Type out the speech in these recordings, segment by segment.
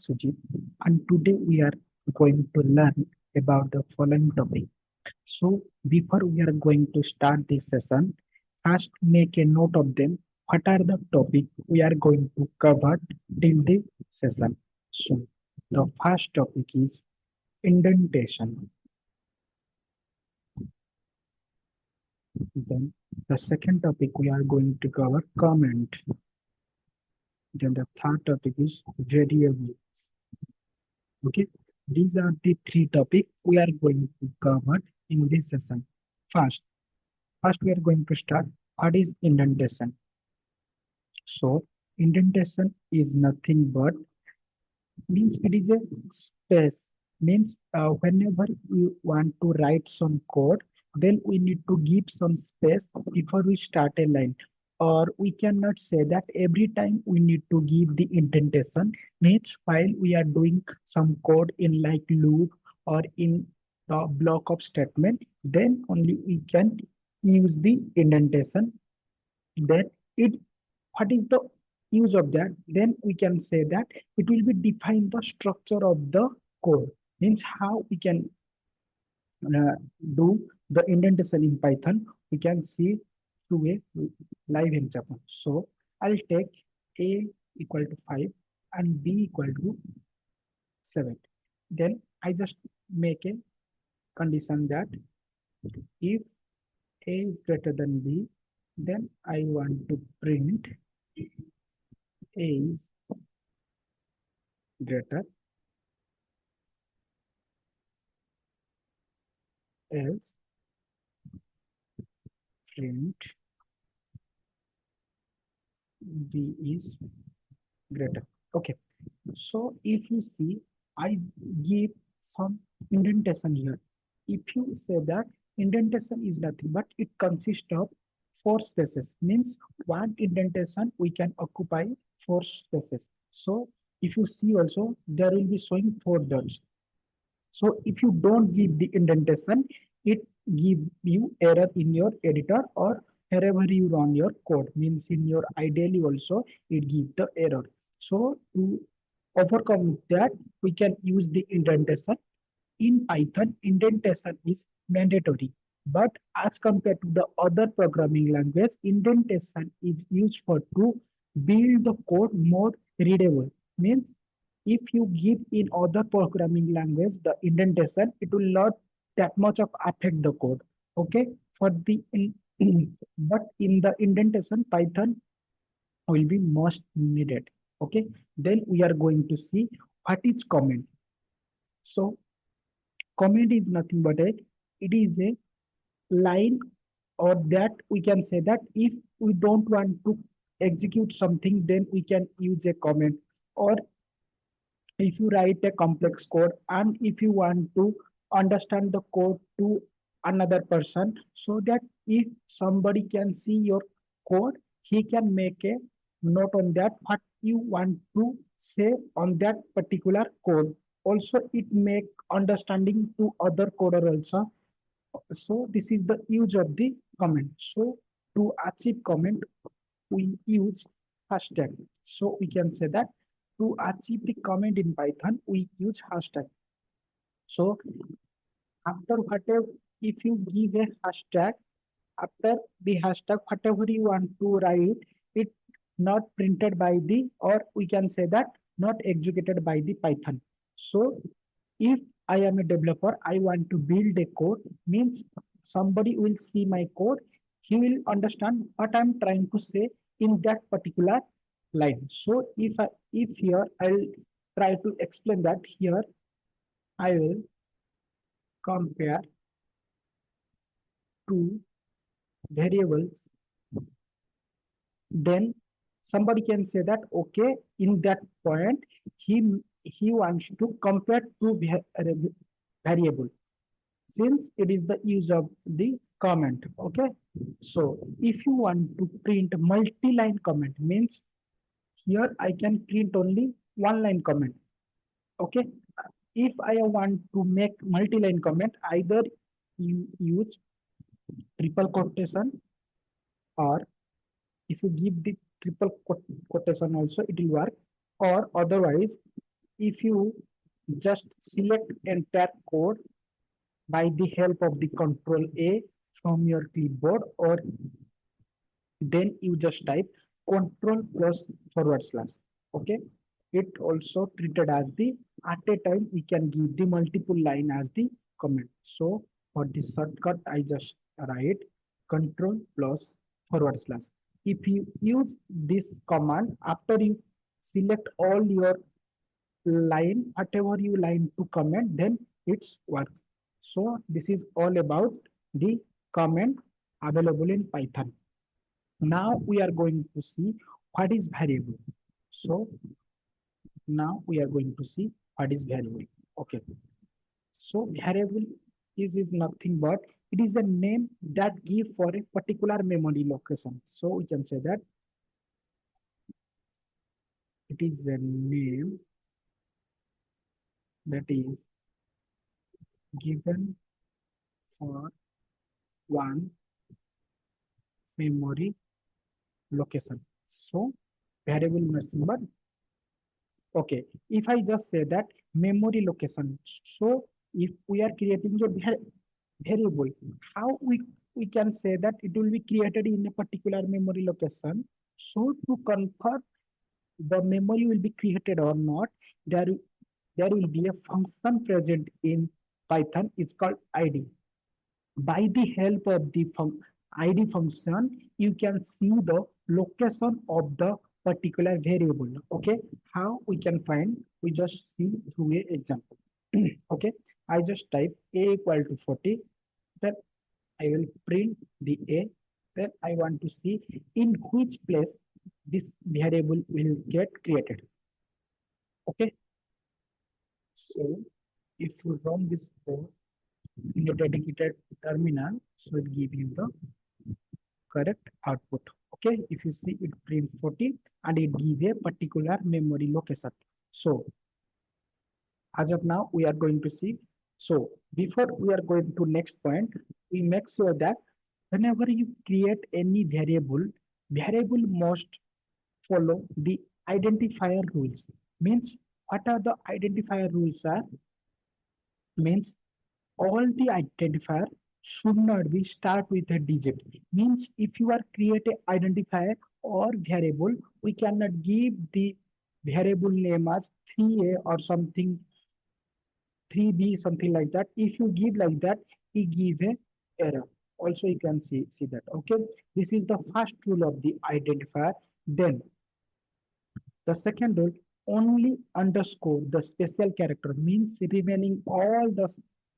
Sujit, and today we are going to learn about the following topic. So, before we are going to start this session, first make a note of them. What are the topic we are going to cover till the session? So, the first topic is indentation. Then, the second topic we are going to cover comment. Then, the third topic is variable. Okay, these are the three topics we are going to cover in this session. First, first we are going to start what is indentation. So indentation is nothing but means it is a space means whenever we want to write some code, then we need to give some space before we start a line, or we cannot say that every time we need to give the indentation. Means while we are doing some code in like loop or in the block of statement, then only we can use the indentation. Then it what is the use of that? Then we can say that it will be define the structure of the code, means how we can uh, do the indentation in Python. We can see through a live example. So I'll take a equal to 5 and b equal to 7. Then I just make a condition that if a is greater than b, then I want to print a is greater, else print b is greater. Okay, so if you see, I give some indentation here. If you say that indentation is nothing but it consists of four spaces, means one indentation we can occupy four spaces. So if you see also, there will be showing four dots. So if you don't give the indentation, it give you error in your editor, or wherever you run your code, means in your ideally also it give the error. So to overcome that, we can use the indentation. In Python, indentation is mandatory. But as compared to the other programming language, indentation is used for to build the code more readable. Means if you give in other programming language the indentation, it will not that much of affect the code. Okay, for the but in the indentation, Python will be most needed. Okay, then we are going to see what is comment. So comment is nothing but it is a line, or that we can say that if we don't want to execute something, then we can use a comment. Or if you write a complex code and if you want to understand the code to another person, so that if somebody can see your code, he can make a note on that what you want to say on that particular code. Also it make understanding to other coder also. So this is the use of the comment. So to achieve comment, we use hashtag. So we can say that to achieve the comment in Python, we use hashtag. So after whatever, if you give a hashtag, after the hashtag, whatever you want to write, it not printed by the, or we can say that not executed by the Python. So if I am a developer, I want to build a code, means somebody will see my code, he will understand what I'm trying to say in that particular line. So if here I'll try to explain that here, I will compare two variables, then somebody can say that okay, in that point he wants to compare two variable, since it is the use of the comment. Okay, so if you want to print multi-line comment, means here I can print only one line comment. Okay, if I want to make multi-line comment, either you use triple quotation, or if you give the triple quotation also it will work, or otherwise if you just select entire code by the help of the Control A from your clipboard, or then you just type control plus forward slash. Okay, it also treated as the at a time we can give the multiple line as the comment. So for the shortcut I just write control plus forward slash. If you use this command after you select all your line, whatever you line to comment, then it's work. So this is all about the comment available in Python. Now we are going to see what is variable. So now we are going to see what is variable. Okay. So variable is nothing but it is a name that give for a particular memory location. So we can say that it is a name that is given for one memory location. So variable nothing but okay. If I just say that memory location, so if we are creating a variable, how we can say that it will be created in a particular memory location. So to confirm the memory will be created or not, there there will be a function present in Python. It's called ID. By the help of the ID function, you can see the location of the particular variable. Okay, how we can find? We just see through a example. Okay, I just type a equal to 40. Then I will print the a. Then I want to see in which place this variable will get created. Okay, so if you run this code in a dedicated terminal, so it give you the correct output. Okay, if you see it print 40 and it give a particular memory location. So as of now, we are going to see. So before we are going to next point, we make sure that whenever you create any variable, variable must follow the identifier rules. Means what are the identifier rules are? Means all the identifier should not be start with a digit. Means if you are create a identifier or variable, we cannot give the variable name as 3a or something 3b, something like that. If you give like that, it give a error. Also you can see that. Okay, this is the first rule of the identifier. Then the second rule, only underscore the special character, means remaining all the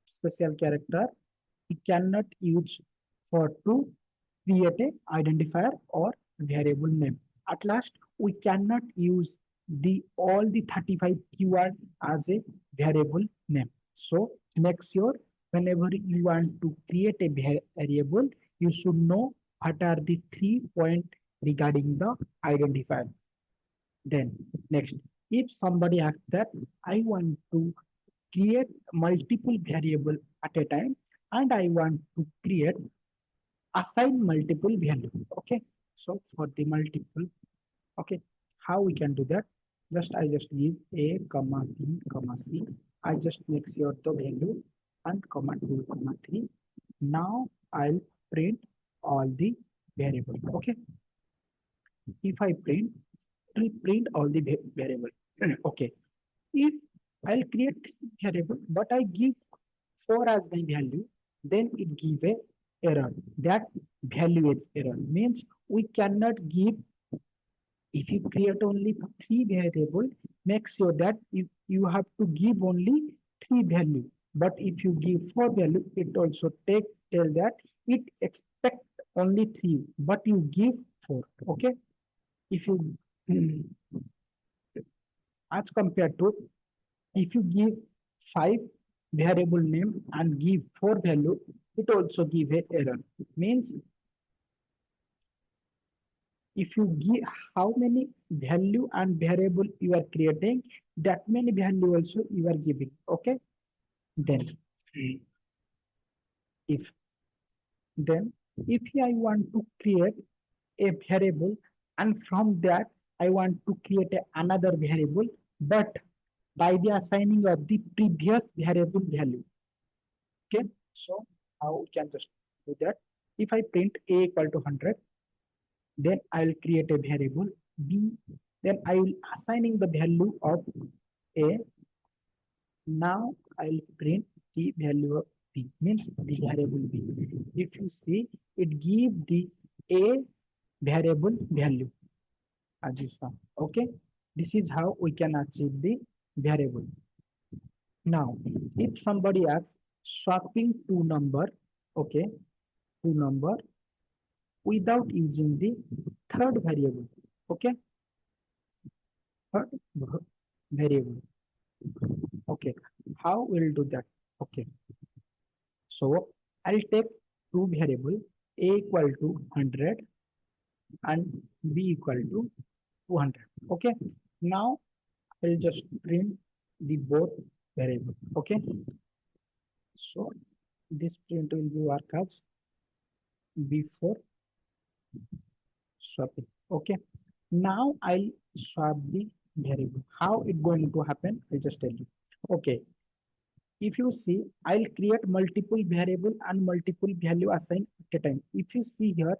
special character we cannot use for to create a identifier or variable name. At last, we cannot use the all the 35 keyword as a variable name. So make sure whenever you want to create a variable, you should know what are the 3 points regarding the identifier. Then next, if somebody asks that I want to create multiple variable at a time and I want to create assign multiple value. Okay, so for the multiple, okay, how we can do that? I just give a comma b comma c. I just make sure the value and comma 2 comma 3. Now I'll print all the variable. Okay, if I print, it will print all the variable. Okay, if I'll create variable, but I give 4 as my value, then it give a error. That value is error means we cannot give. If you create only 3 variable, make sure that you have to give only 3 value. But if you give 4 value, it also tell that it expect only 3, but you give 4. Okay, if you as compared to if you give 5 variable name and give 4 value, it also give a error. Means if you give how many value and variable you are creating, that many value also you are giving. Okay, then if then if I want to create a variable and from that I want to create another variable, but by the assigning of the previous variable value. Okay, so how we can just do that? If I print a equal to 100, then I'll create a variable b, then I will assigning the value of a. Now I'll print the value of b, means the variable b. If you see, it give the a variable value as you saw. Okay, this is how we can achieve the variable. Now, if somebody asks swapping two number, okay, two number without using the third variable, okay, third variable, okay, how we'll do that? Okay, so I'll take two variable a equal to 100 and b equal to 200. Okay, now I'll just print the both variable. Okay, so this print will be work as before swapping. Okay, now I'll swap the variable. How it going to happen? I'll just tell you. Okay, if you see, I'll create multiple variable and multiple value assigned at a time. If you see here,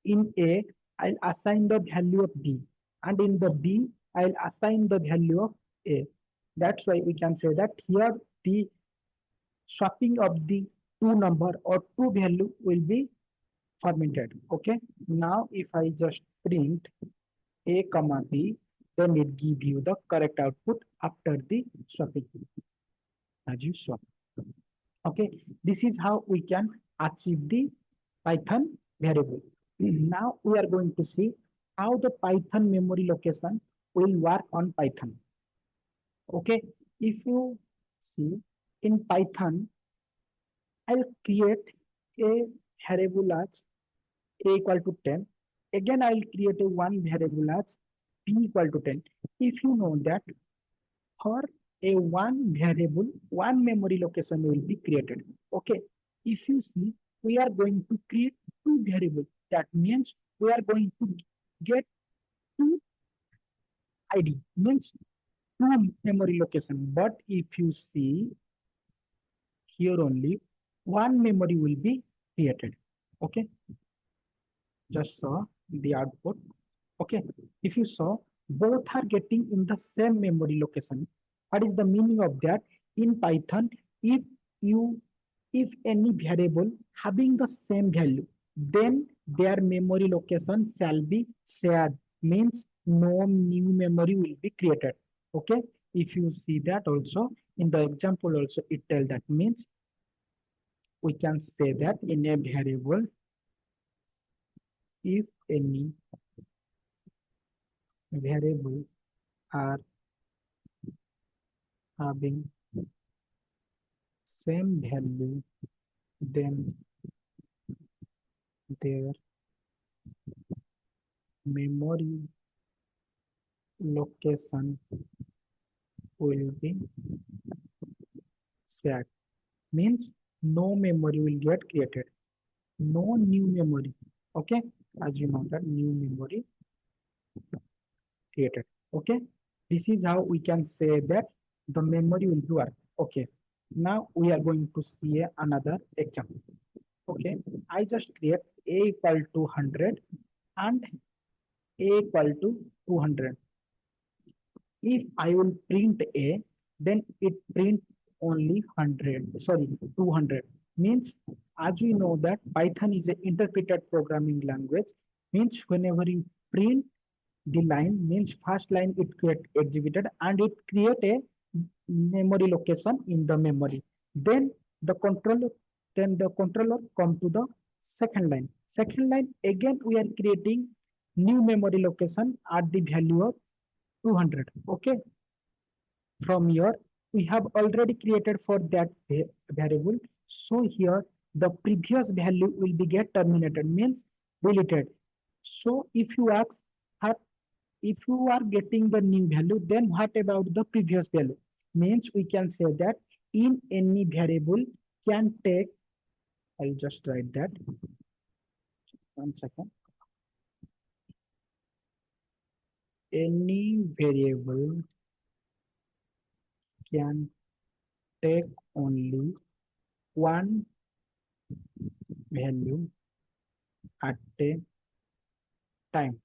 in A, I'll assign the value of B, and in the B, I'll assign the value of A. That's why we can say that here the swapping of the two number or two value will be fermented. Okay. Now, if I just print A comma B, then it give you the correct output after the swapping as you saw. Okay. This is how we can achieve the Python variable. Now we are going to see how the Python memory location will work on Python. Okay, if you see in Python, I'll create a variable as a equal to 10. Again, I'll create a one variable as b equal to 10. If you know that for a one variable, one memory location will be created. Okay, if you see, we are going to create two variables. That means we are going to get two ID, means two memory location. But if you see here only, one memory will be created. Okay, just saw the output. Okay, if you saw, both are getting in the same memory location. What is the meaning of that? In Python, if you if any variable having the same value, then their memory location shall be shared, means no new memory will be created. Okay, if you see that also in the example also it tells that, means we can say that in a variable, if any variable are having same value, then their memory location will be set, means no memory will get created, no new memory. Okay, as you know that new memory created. Okay, this is how we can say that the memory will work. Okay, now we are going to see another example. Okay, I just create a equal to 100 and a equal to 200. If I will print a, then it print only 100, sorry, 200. Means, as we know that Python is an interpreted programming language, means whenever you print the line, means first line it get executed and it create a memory location in the memory. Then the controller, come to the second line. Second line again we are creating new memory location at the value of 200. Okay, from here we have already created for that variable. So here the previous value will be get terminated, means deleted. So if you ask, if you are getting the new value, then what about the previous value? Means we can say that in any variable can take, I'll just write that. 1 second. Any variable can take only one value at a time.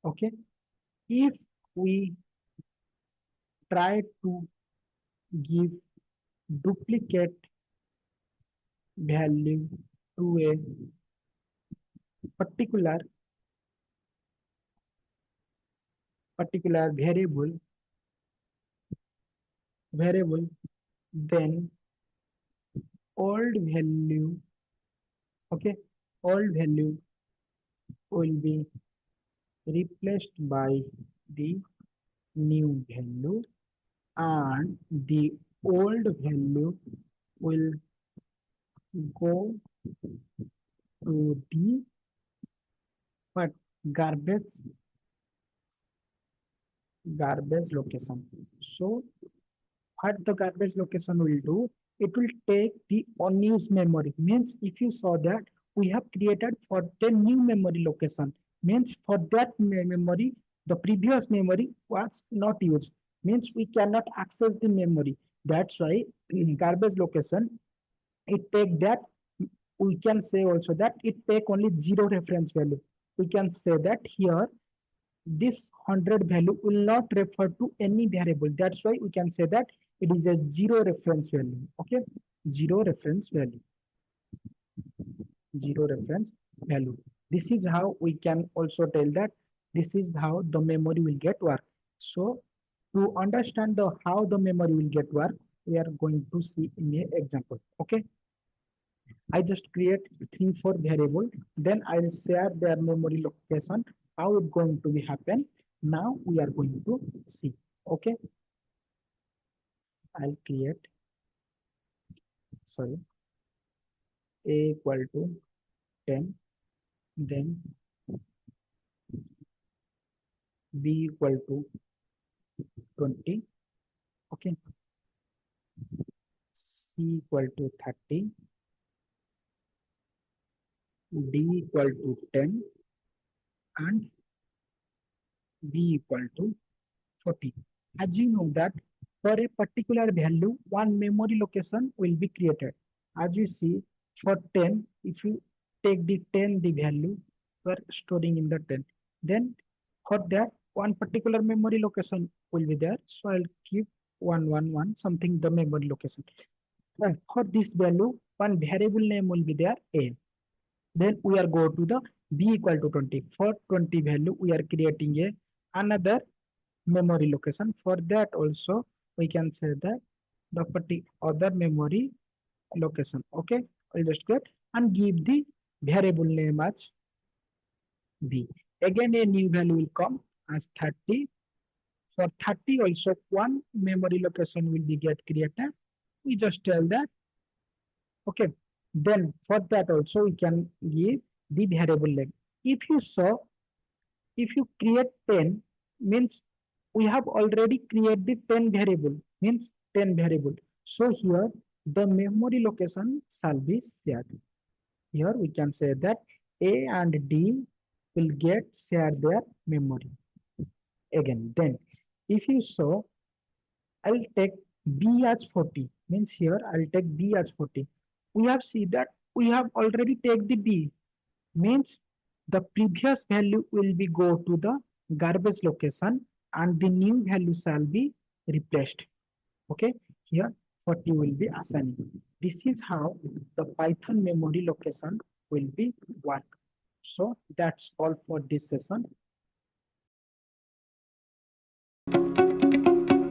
Okay. If we try to give duplicate value to a particular variable, then old value, okay, old value will be replaced by the new value, and the old value will go to the but garbage location. So what the garbage location will do, it will take the unused memory. Means if you saw that we have created for the new memory location, means for that memory, the previous memory was not used. Means we cannot access the memory. That's why in garbage location, it take that, we can say also that it take only zero reference value. We can say that here this 100 value will not refer to any variable. That's why we can say that it is a zero reference value. Okay, zero reference value, zero reference value. This is how we can also tell that this is how the memory will get work. So to understand the how the memory will get work, we are going to see in a example. Okay, I just create 3, 4 variable, then I will share their memory location, how it's going to be happen. Now we are going to see. Okay, I'll create, sorry, a equal to 10, then b equal to 20, okay, c equal to 30, d equal to 10, and b equal to 40. As you know that for a particular value, one memory location will be created. As you see, for 10, if you take the 10, the value you are storing in the 10, then for that, one particular memory location will be there. So I'll keep 111 something the memory location. And for this value, one variable name will be there, A. Then we are go to the b equal to 20. For 20 value, we are creating a another memory location. For that also, we can say that the other memory location. Okay, I'll just get and give the variable name as b. Again, a new value will come as 30. For 30 also, one memory location will be get created. We just tell that. Okay, then for that also we can give the variable name. If you saw, if you create 10, means we have already created the 10 variable, means 10 variable. So here the memory location shall be shared. Here we can say that A and D will get share their memory. Again, then if you saw, I'll take B as 40, means here I'll take B as 40. We have seen that we have already take the B, means the previous value will be go to the garbage location and the new value shall be replaced. Okay, here 40 will be assigning. This is how the Python memory location will be work. So that's all for this session.